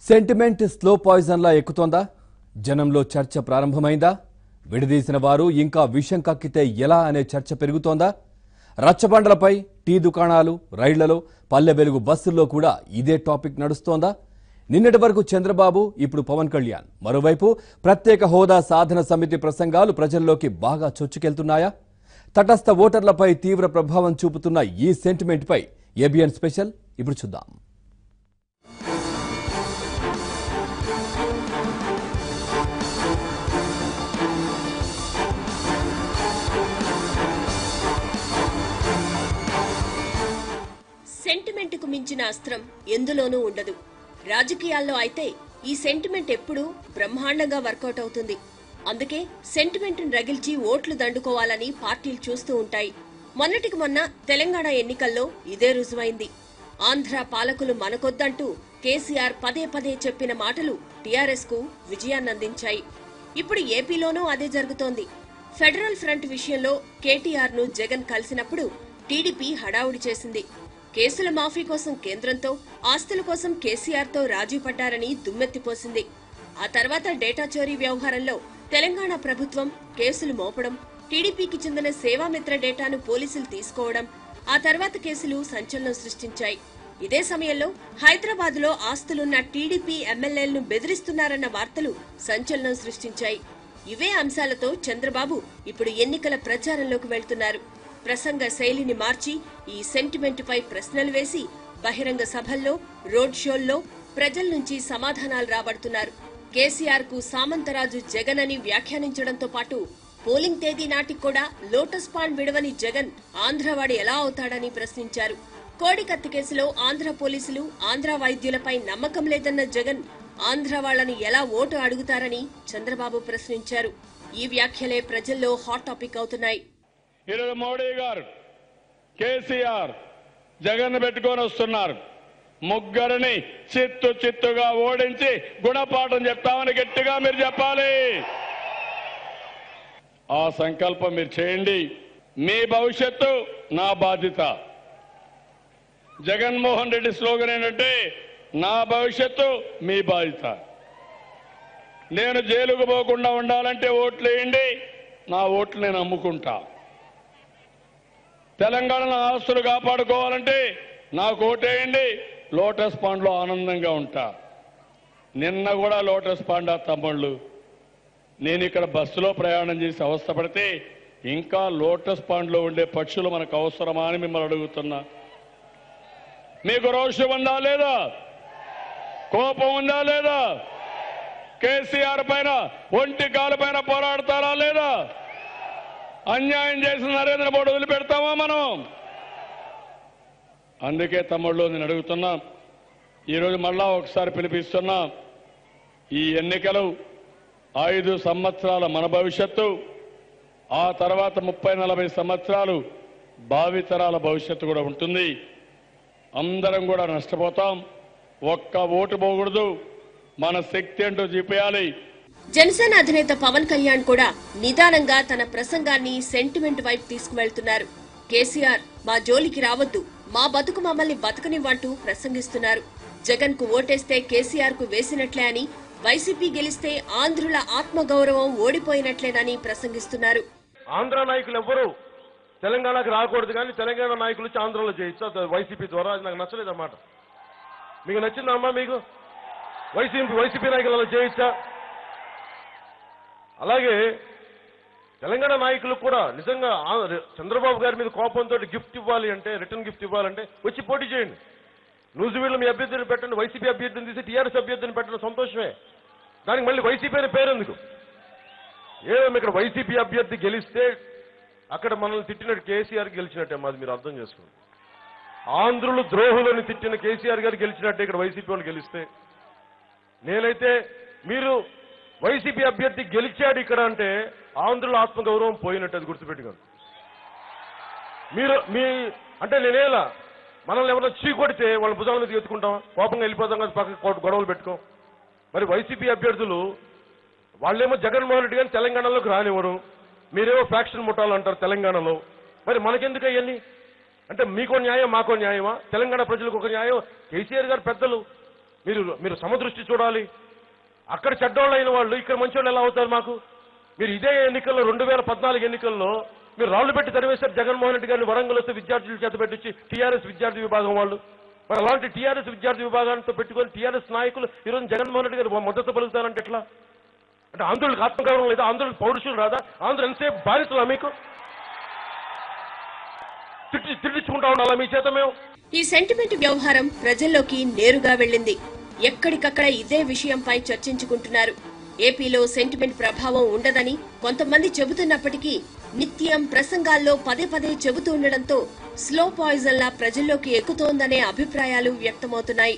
Sentiment slow poison లా ఎక్కుతోందా? జనంలో చర్చ ప్రారంభమైందా? విడదీసిన వారు ఇంకా విషం కక్కితే ఎలా అనే చర్చ పెరుగుతోందా? రచ్చబండలపై, టీ దుకాణాలు, రైళ్లలో, పల్లె వెలుగు బస్సుల్లో కూడా ఇదే టాపిక్ నడుస్తోందా? నిన్నటి వరకు చంద్రబాబు, ఇప్పుడు పవన్ కళ్యాణ్. మరోవైపు ప్రత్యేక హోదా సాధన సమితి ప్రసంగాలు ప్రజల్లోకి బాగా చొచ్చుకెళ్తున్నాయా? తటస్థ ఓటర్లపై తీవ్ర ప్రభావం చూపుతున్న ఈ సెంటిమెంట్ పై ఏబిఎన్ స్పెషల్ ఇప్పుడు చూద్దాం. సెంటిమెంట్కు మించిన అస్త్రం ఎందులోనూ ఉండదు. రాజకీయాల్లో అయితే ఈ సెంటిమెంట్ ఎప్పుడూ బ్రహ్మాండంగా వర్కౌట్ అవుతుంది. అందుకే సెంటిమెంట్ను రగిల్చి ఓట్లు దండుకోవాలని పార్టీలు చూస్తూ ఉంటాయి. మొన్నటికి మొన్న తెలంగాణ ఎన్నికల్లో ఇదే రుజువైంది. ఆంధ్ర పాలకులు మనకొద్దంటూ కేసీఆర్ పదే పదే చెప్పిన మాటలు టీఆర్ఎస్ కు విజయాన్నందించాయి. ఇప్పుడు ఏపీలోనూ అదే జరుగుతోంది. ఫెడరల్ ఫ్రంట్ విషయంలో కేటీఆర్ ను జగన్ కలిసినప్పుడు టీడీపీ హడావుడి చేసింది. కేసుల మాఫీ కోసం కేంద్రంతో, ఆస్తుల కోసం కేసీఆర్ తో రాజీ పడ్డారని దుమ్మెత్తిపోసింది. ఆ తర్వాత డేటా చోరీ వ్యవహారంలో తెలంగాణ ప్రభుత్వం కేసులు మోపడం, టీడీపీకి చెందిన సేవామిత్ర డేటాను పోలీసులు తీసుకోవడం, ఆ తర్వాత కేసులు సంచలనం సృష్టించాయి. ఇదే సమయంలో హైదరాబాద్ లో ఆస్తులున్న టీడీపీ ఎమ్మెల్యేలను బెదిరిస్తున్నారన్న వార్తలు సంచలనం సృష్టించాయి. ఇవే అంశాలతో చంద్రబాబు ఇప్పుడు ఎన్నికల ప్రచారంలోకి వెళ్తున్నారు. ప్రసంగ శైలిని మార్చి ఈ సెంటిమెంట్ పై ప్రశ్నలు వేసి బహిరంగ సభల్లో, రోడ్ షోల్లో ప్రజల నుంచి సమాధానాలు రాబడుతున్నారు. కేసీఆర్ కు సామంతరాజు జగన్ అని వ్యాఖ్యానించడంతో పాటు పోలింగ్ తేదీ నాటికి కూడా లోటస్ పాండ్ విడవని జగన్ ఆంధ్రవాడి ఎలా అవుతాడని ప్రశ్నించారు. కోడికత్తి కేసులో ఆంధ్ర పోలీసులు, ఆంధ్ర వైద్యులపై నమ్మకం లేదన్న జగన్ ఆంధ్ర వాళ్లని ఎలా ఓటు అడుగుతారని చంద్రబాబు ప్రశ్నించారు. ఈ వ్యాఖ్యలే ప్రజల్లో హాట్ టాపిక్ అవుతున్నాయి. ఈరోజు మోడీ గారు, కేసీఆర్, జగన్ పెట్టుకొని వస్తున్నారు. ముగ్గురిని చిత్తుగా ఓడించి గుణపాఠం చెప్తామని గట్టిగా మీరు చెప్పాలి. ఆ సంకల్పం మీరు చేయండి. మీ భవిష్యత్తు నా బాధ్యత. జగన్మోహన్ రెడ్డి స్లోగన్ ఏంటంటే నా భవిష్యత్తు మీ బాధ్యత. నేను జైలుకు పోకుండా ఉండాలంటే ఓట్లు వేయండి, నా ఓట్లు నేను అమ్ముకుంటా. తెలంగాణలో ఆస్తులు కాపాడుకోవాలంటే నాకు ఓటేయండి, లోటస్ పాండ్లో ఆనందంగా ఉంటా. నిన్న కూడా లోటస్ పాండ్ తమ్ముళ్ళు, నేను ఇక్కడ బస్సులో ప్రయాణం చేసి అవస్థపడితే ఇంకా లోటస్ పాండ్లో ఉండే పక్షులు మనకు అవసరమా అని మిమ్మల్ని అడుగుతున్నా. మీకు రోషం ఉందా లేదా? కోపం ఉందా లేదా? కేసీఆర్ పైన, ఒంటి కాలు పైన పోరాడతారా లేదా? అన్యాయం చేసిన నరేంద్ర మోడీ వదిలిపెడతామా మనం? అందుకే తమ్ముళ్ళు నేను అడుగుతున్నా, ఈరోజు మళ్ళా ఒకసారి పిలిపిస్తున్నా. ఈ ఎన్నికలు 5 సంవత్సరాల మన భవిష్యత్తు, ఆ తర్వాత 30-40 సంవత్సరాలు భావితరాల భవిష్యత్తు కూడా ఉంటుంది. అందరం కూడా నష్టపోతాం. ఒక్క ఓటు పోకూడదు. మన శక్తి ఏంటో చూపించాలి. జనసేన అధినేత పవన్ కళ్యాణ్ కూడా నిదానంగా తన ప్రసంగాన్ని సెంటిమెంట్ వైపు తీసుకువెళ్తున్నారు. కేసీఆర్ మా జోలికి రావద్దు, మా బతుకు మమ్మల్ని బతకనివ్వంటూ ప్రసంగిస్తున్నారు. జగన్ కు ఓటేస్తే కేసీఆర్ కు వేసినట్లే అని, వైసీపీ గెలిస్తే ఆంధ్రుల ఆత్మగౌరవం ఓడిపోయినట్లేనని ప్రసంగిస్తున్నారు. ఆంధ్ర నాయకులు ఎవ్వరూ తెలంగాణకు రాకూడదు, కానీ తెలంగాణ నాయకులు వచ్చి ఆంధ్రలో చేయొచ్చు వైసీపీ ద్వారా. అది నాకు నచ్చలేదన్నమాట. మీకు నచ్చిందమ్మా? మీకు వైసీపీ నాయకులు అలా చేయొచ్చా? అలాగే తెలంగాణ నాయకులకు కూడా నిజంగా చంద్రబాబు గారి మీద కోపంతో గిఫ్ట్ ఇవ్వాలి అంటే, రిటర్న్ గిఫ్ట్ ఇవ్వాలంటే వచ్చి పోటీ చేయండి. నూజివీడులో మీ అభ్యర్థిని పెట్టండి, వైసీపీ అభ్యర్థిని తీసి టీఆర్ఎస్ అభ్యర్థిని పెట్టడం సంతోషమే. దానికి మళ్ళీ వైసీపీ అనే పేరు ఎందుకు? ఏమో ఇక్కడ వైసీపీ అభ్యర్థి గెలిస్తే అక్కడ మనల్ని తిట్టినట్టు కేసీఆర్ గెలిచినట్టే. మాది మీరు అర్థం చేసుకోండి. ఆంధ్రులు ద్రోహులని తిట్టిన కేసీఆర్ గారు గెలిచినట్టే ఇక్కడ వైసీపీ వాళ్ళు గెలిస్తే. నేనైతే మీరు వైసీపీ అభ్యర్థి గెలిచాడు ఇక్కడ అంటే ఆంధ్రుల ఆత్మగౌరవం పోయినట్టు, అది గుర్తుపెట్టుకోండి. మీరు అంటే నేనేలా మనల్ని ఎవరైనా చీకొడితే వాళ్ళ భుజాల మీద ఎత్తుకుంటాం, కోపంగా వెళ్ళిపోతాం కదా, పక్కన గొడవలు పెట్టుకోం. మరి వైసీపీ అభ్యర్థులు వాళ్ళేమో జగన్మోహన్ రెడ్డి గారిని తెలంగాణలోకి రానివ్వరు, మీరేమో ఫ్యాక్షన్ ముట్టాలంటారు తెలంగాణలో. మరి మనకెందుకు అవన్నీ? అంటే మీకో న్యాయం, మాకో న్యాయమా? తెలంగాణ ప్రజలకు ఒక న్యాయం. కేసీఆర్ గారు పెద్దలు, మీరు సమదృష్టి చూడాలి. అక్కడ చెడ్డోళ్ళు అయిన వాళ్ళు ఇక్కడ మంచోళ్ళు ఎలా అవుతారు మాకు? మీరు ఇదే ఎన్నికల్లో 2014 ఎన్నికల్లో మీరు రాళ్లు పెట్టి తరివేశారు జగన్మోహన్ రెడ్డి గారిని. వరంగల్ వస్తే విద్యార్థుల చేత పెట్టించి టీఆర్ఎస్ విద్యార్థి విభాగం వాళ్ళు. మరి అలాంటి టీఆర్ఎస్ విద్యార్థి విభాగాలతో పెట్టుకొని టీఆర్ఎస్ నాయకులు ఈరోజు జగన్మోహన్ రెడ్డి గారు మద్దతు పలుకుతారంటే ఎట్లా? అంటే ఆంధ్రులకు ఆత్మగౌరవం లేదా? ఆంధ్రులకు పౌరుషులు రాదా? ఆంధ్రులు ఎంతసేపు బాధితులా మీకు? తిట్టించుకుంటా ఉండాలా మీ చేత మేము? ఈ సెంటిమెంట్ వ్యవహారం ప్రజల్లోకి నేరుగా వెళ్లింది. ఎక్కడికక్కడ ఇదే విషయంపై చర్చించుకుంటున్నారు. ఏపీలో సెంటిమెంట్ ప్రభావం ఉండదని కొంతమంది చెబుతున్నప్పటికీ నిత్యం ప్రసంగాల్లో పదే పదే చెబుతుండటంతో స్లో పాయిజన్ లా ప్రజల్లోకి ఎక్కుతోందనే అభిప్రాయాలు వ్యక్తమవుతున్నాయి.